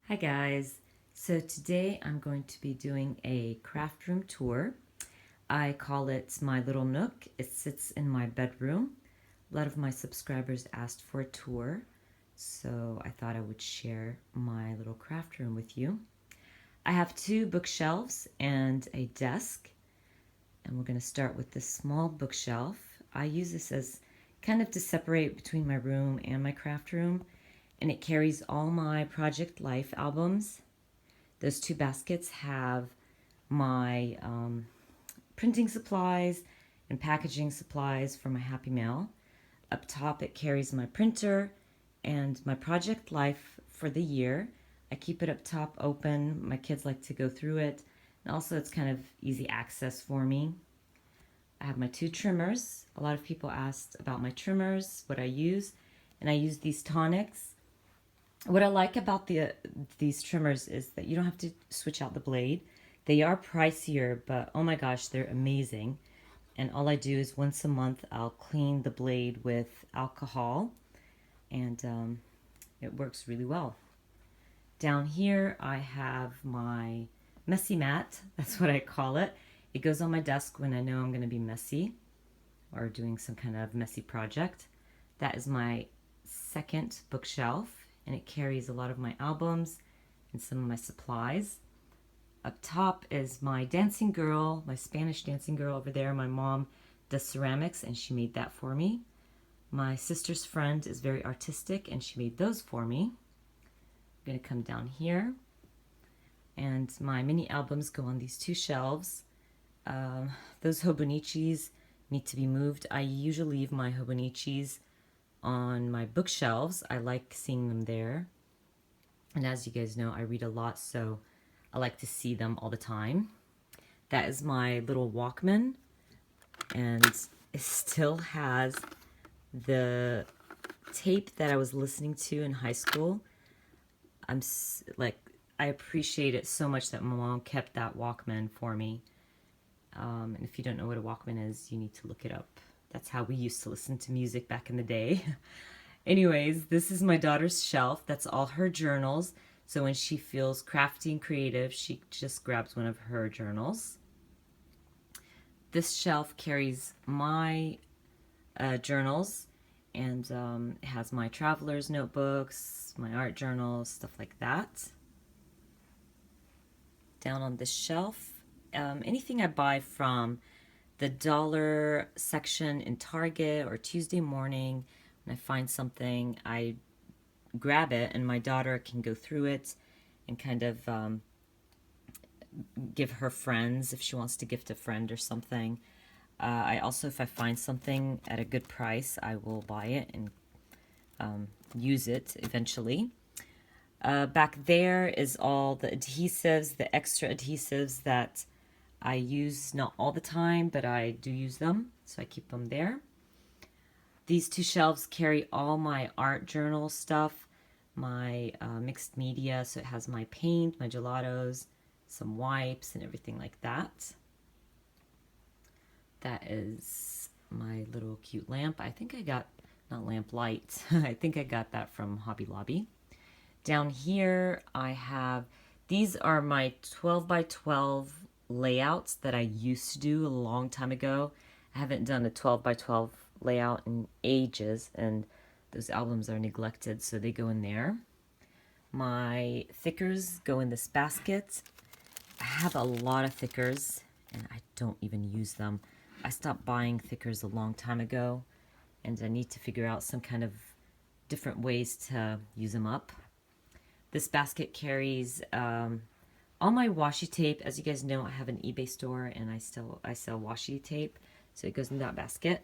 Hi guys, so today I'm going to be doing a craft room tour. I call it my little nook. It sits in my bedroom. A lot of my subscribers asked for a tour, so I thought I would share my little craft room with you. I have two bookshelves and a desk, and we're going to start with this small bookshelf. I use this as kind of to separate between my room and my craft room, and it carries all my Project Life albums. Those two baskets have my printing supplies and packaging supplies for my Happy Mail. Up top, it carries my printer and my Project Life for the year. I keep it up top open. My kids like to go through it. And also, it's kind of easy access for me. I have my two trimmers. A lot of people asked about my trimmers, what I use. And I use these tonics. What I like about these trimmers is that you don't have to switch out the blade. They are pricier, but oh my gosh, they're amazing. And all I do is once a month, I'll clean the blade with alcohol, and it works really well. Down here, I have my messy mat. That's what I call it. It goes on my desk when I know I'm going to be messy or doing some kind of messy project. That is my second bookshelf, and it carries a lot of my albums and some of my supplies. Up top is my dancing girl, my Spanish dancing girl over there. My mom does ceramics, and she made that for me. My sister's friend is very artistic, and she made those for me. I'm going to come down here, and my mini albums go on these two shelves. Those Hobonichis need to be moved. I usually leave my Hobonichis on my bookshelves. I like seeing them there. And as you guys know, I read a lot, so I like to see them all the time. That is my little Walkman, and it still has the tape that I was listening to in high school. I appreciate it so much that my mom kept that Walkman for me. And if you don't know what a Walkman is, you need to look it up. That's how we used to listen to music back in the day. Anyways, this is my daughter's shelf. That's all her journals. So when she feels crafty and creative, she just grabs one of her journals. This shelf carries my journals, and it has my traveler's notebooks, my art journals, stuff like that. Down on this shelf, anything I buy from the dollar section in Target or Tuesday morning, when I find something, I grab it, and my daughter can go through it and kind of give her friends if she wants to gift a friend or something. I also, if I find something at a good price, I will buy it and use it eventually. Back there is all the adhesives, the extra adhesives that I use not all the time, but I do use them, so I keep them there. These two shelves carry all my art journal stuff, my mixed media, so it has my paint, my gelatos, some wipes, and everything like that. That is my little cute lamp. I think I got, not lamp, light. I think I got that from Hobby Lobby. Down here I have, these are my 12 by 12 layouts that I used to do a long time ago. I haven't done a 12 by 12 layout in ages, and those albums are neglected, so they go in there. My thickers go in this basket. I have a lot of thickers, and I don't even use them. I stopped buying thickers a long time ago, and I need to figure out some kind of different ways to use them up. This basket carries all my washi tape. As you guys know, I have an eBay store, and I sell washi tape, so it goes in that basket.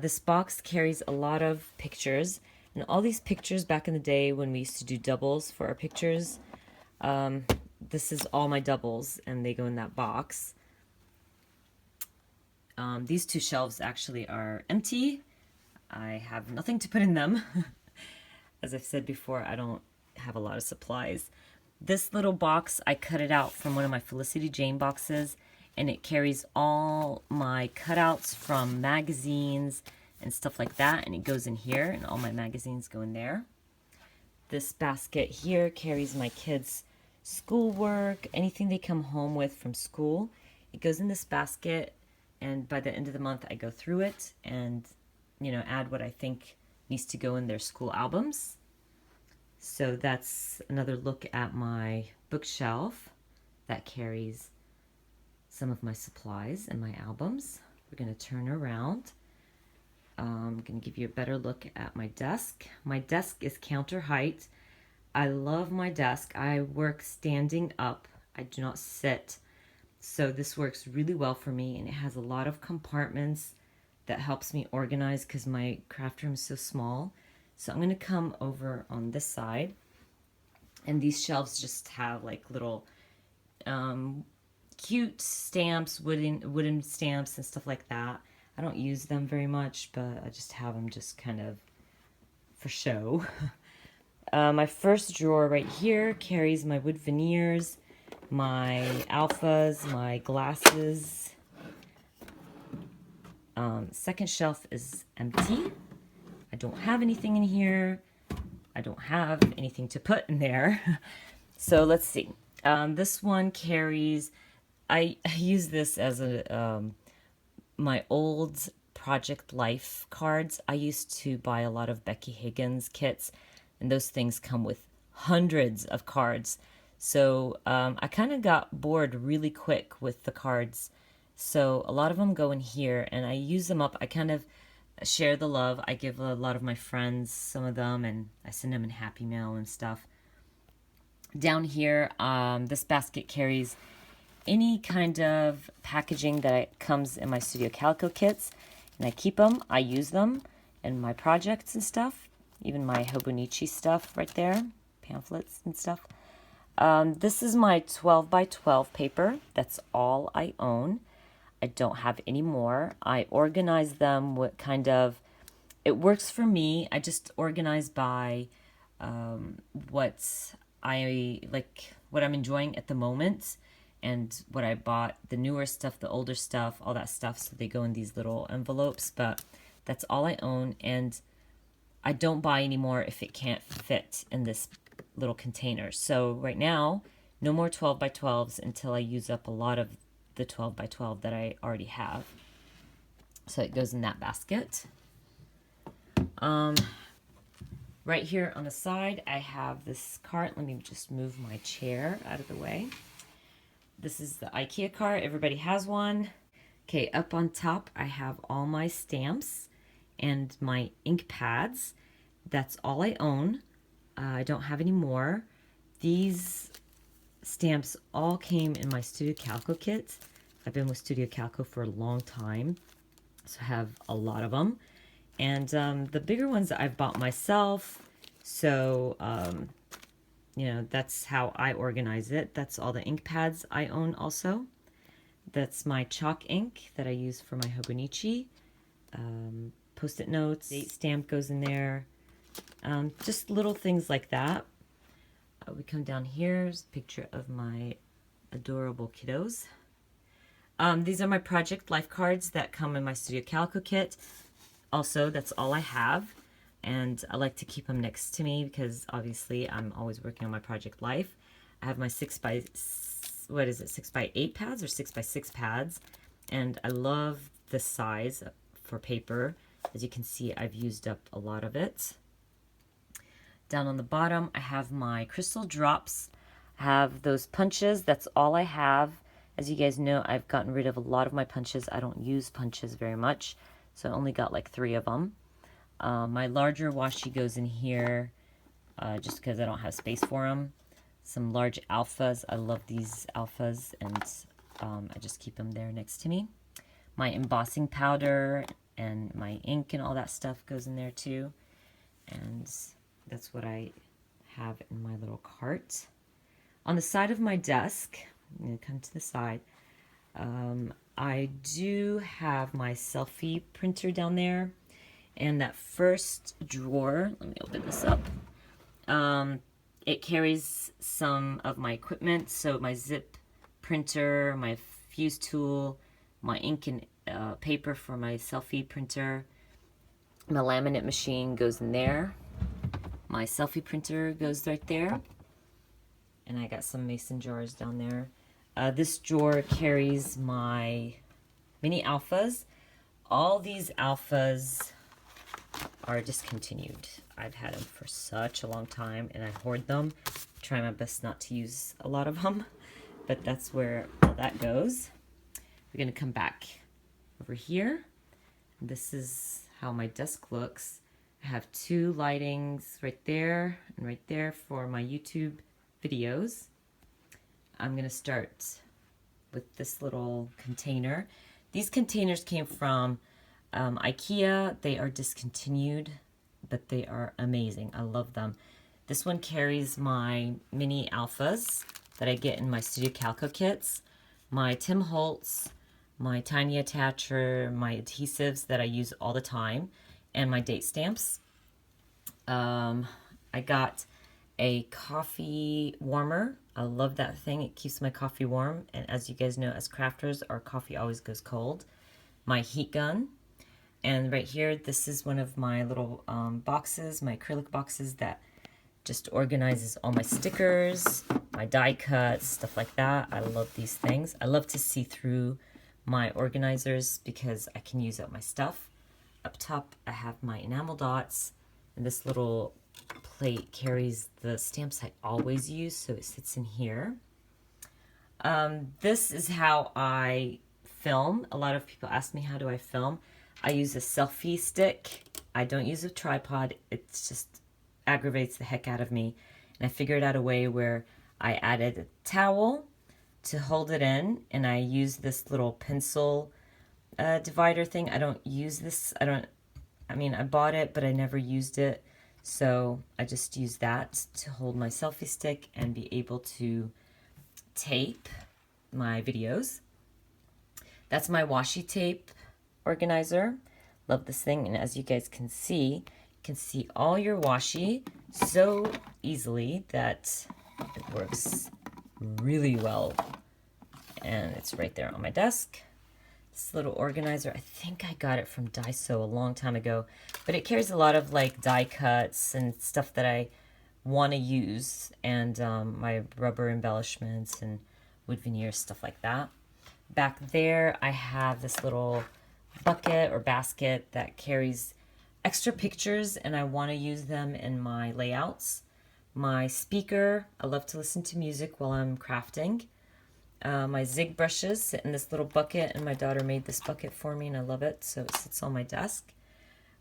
This box carries a lot of pictures, and all these pictures back in the day when we used to do doubles for our pictures, this is all my doubles, and they go in that box. These two shelves actually are empty. I have nothing to put in them. As I've said before, I don't have a lot of supplies. This little box, I cut it out from one of my Felicity Jane boxes, and it carries all my cutouts from magazines and stuff like that, and it goes in here, and all my magazines go in there. This basket here carries my kids' schoolwork, anything they come home with from school. It goes in this basket, and by the end of the month I go through it and, you know, add what I think needs to go in their school albums. So that's another look at my bookshelf that carries some of my supplies and my albums. We're going to turn around. I'm going to give you a better look at my desk. My desk is counter height. I love my desk. I work standing up. I do not sit. So this works really well for me, and it has a lot of compartments that helps me organize because my craft room is so small. So I'm going to come over on this side, and these shelves just have like little cute stamps, wooden stamps and stuff like that. I don't use them very much, but I just have them just kind of for show. My first drawer right here carries my wood veneers, my alphas, my glasses. Second shelf is empty. I don't have anything in here. I don't have anything to put in there. So let's see. This one carries, I use this as a my old Project Life cards. I used to buy a lot of Becky Higgins kits, and those things come with hundreds of cards. So I kind of got bored really quick with the cards. So a lot of them go in here, and I use them up. I kind of share the love. I give a lot of my friends some of them, and I send them in Happy Mail and stuff. Down here, this basket carries any kind of packaging that comes in my Studio Calico kits, and I keep them. I use them in my projects and stuff, even my Hobonichi stuff right there, pamphlets and stuff. This is my 12 by 12 paper. That's all I own. I don't have any more. I organize them with kind of, it works for me. I just organize by what I like, what I'm enjoying at the moment, and what I bought, the newer stuff, the older stuff, all that stuff. So they go in these little envelopes, but that's all I own. And I don't buy anymore if it can't fit in this little container. So right now, no more 12 by 12s until I use up a lot of the 12 by 12 that I already have. So it goes in that basket. Right here on the side, I have this cart. Let me just move my chair out of the way. This is the IKEA cart. Everybody has one. Okay, up on top, I have all my stamps and my ink pads. That's all I own. I don't have any more. These stamps all came in my Studio Calico kit. I've been with Studio Calico for a long time, so I have a lot of them. And the bigger ones I've bought myself, so you know, that's how I organize it. That's all the ink pads I own also. That's my chalk ink that I use for my Hobonichi. Post-it notes, date stamp goes in there. Just little things like that. We come down here, there's a picture of my adorable kiddos. These are my Project Life cards that come in my Studio Calico kit. Also, that's all I have. And I like to keep them next to me because obviously I'm always working on my Project Life. I have my 6 by 8 pads or 6 by 6 pads. And I love the size for paper. As you can see, I've used up a lot of it. Down on the bottom, I have my crystal drops. I have those punches. That's all I have. As you guys know, I've gotten rid of a lot of my punches. I don't use punches very much, so I only got like 3 of them. My larger washi goes in here just because I don't have space for them. Some large alphas. I love these alphas, and I just keep them there next to me. My embossing powder and my ink and all that stuff goes in there too. And that's what I have in my little cart. On the side of my desk, I'm going to come to the side, I do have my selfie printer down there. And that first drawer, let me open this up, it carries some of my equipment. So my zip printer, my fuse tool, my ink and paper for my selfie printer. My laminate machine goes in there. My selfie printer goes right there. And I got some mason jars down there. This drawer carries my mini alphas. All these alphas are discontinued. I've had them for such a long time and I hoard them. Try my best not to use a lot of them, but that's where all that goes. We're gonna come back over here. This is how my desk looks. I have two lightings right there and right there for my YouTube videos. I'm gonna start with this little container. These containers came from IKEA. They are discontinued, but they are amazing. I love them. This one carries my mini alphas that I get in my Studio Calico kits, my Tim Holtz, my tiny attacher, my adhesives that I use all the time, and my date stamps. I got a coffee warmer. I love that thing. It keeps my coffee warm. And as you guys know, as crafters, our coffee always goes cold. My heat gun. And right here, this is one of my little boxes, my acrylic boxes that just organizes all my stickers, my die cuts, stuff like that. I love these things. I love to see through my organizers because I can use up my stuff. Up top, I have my enamel dots, and this little plate carries the stamps I always use, so it sits in here. This is how I film. A lot of people ask me, how do I film? I use a selfie stick. I don't use a tripod. It just aggravates the heck out of me. And I figured out a way where I added a towel to hold it in, and I use this little pencil divider thing. I don't use this. I mean, I bought it, but I never used it. So I just use that to hold my selfie stick and be able to tape my videos. That's my washi tape organizer. Love this thing. And as you guys can see, you can see all your washi so easily that it works really well. And it's right there on my desk. This little organizer, I think I got it from Daiso a long time ago, but it carries a lot of like die cuts and stuff that I want to use, and my rubber embellishments and wood veneers, stuff like that. Back there, I have this little bucket or basket that carries extra pictures, and I want to use them in my layouts. My speaker, I love to listen to music while I'm crafting. My zig brushes sit in this little bucket, and my daughter made this bucket for me, and I love it, so it sits on my desk.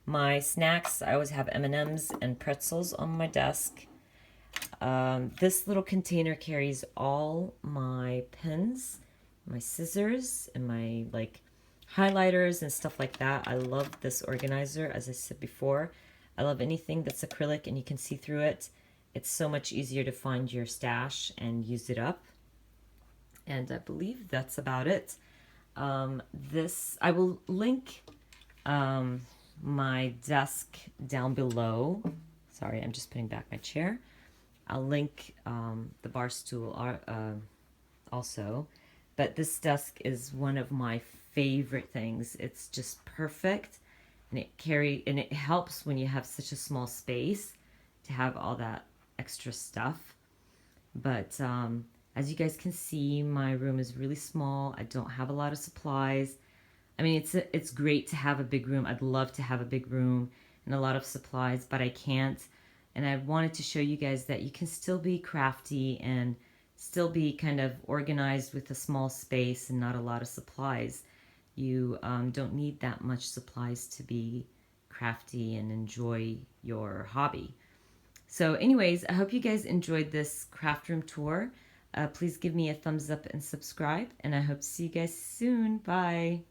My snacks, I always have M&Ms and pretzels on my desk. This little container carries all my pens, my scissors, and my like highlighters and stuff like that. I love this organizer, as I said before. I love anything that's acrylic and you can see through it. It's so much easier to find your stash and use it up. And I believe that's about it. I will link my desk down below. Sorry, I'm just putting back my chair. I'll link the bar stool also. But this desk is one of my favorite things. It's just perfect, and it helps when you have such a small space to have all that extra stuff. But as you guys can see, my room is really small. I don't have a lot of supplies. I mean, it's great to have a big room. I'd love to have a big room and a lot of supplies, but I can't. And I wanted to show you guys that you can still be crafty and still be kind of organized with a small space and not a lot of supplies. You don't need that much supplies to be crafty and enjoy your hobby. So anyways, I hope you guys enjoyed this craft room tour. Please give me a thumbs up and subscribe, and I hope to see you guys soon. Bye.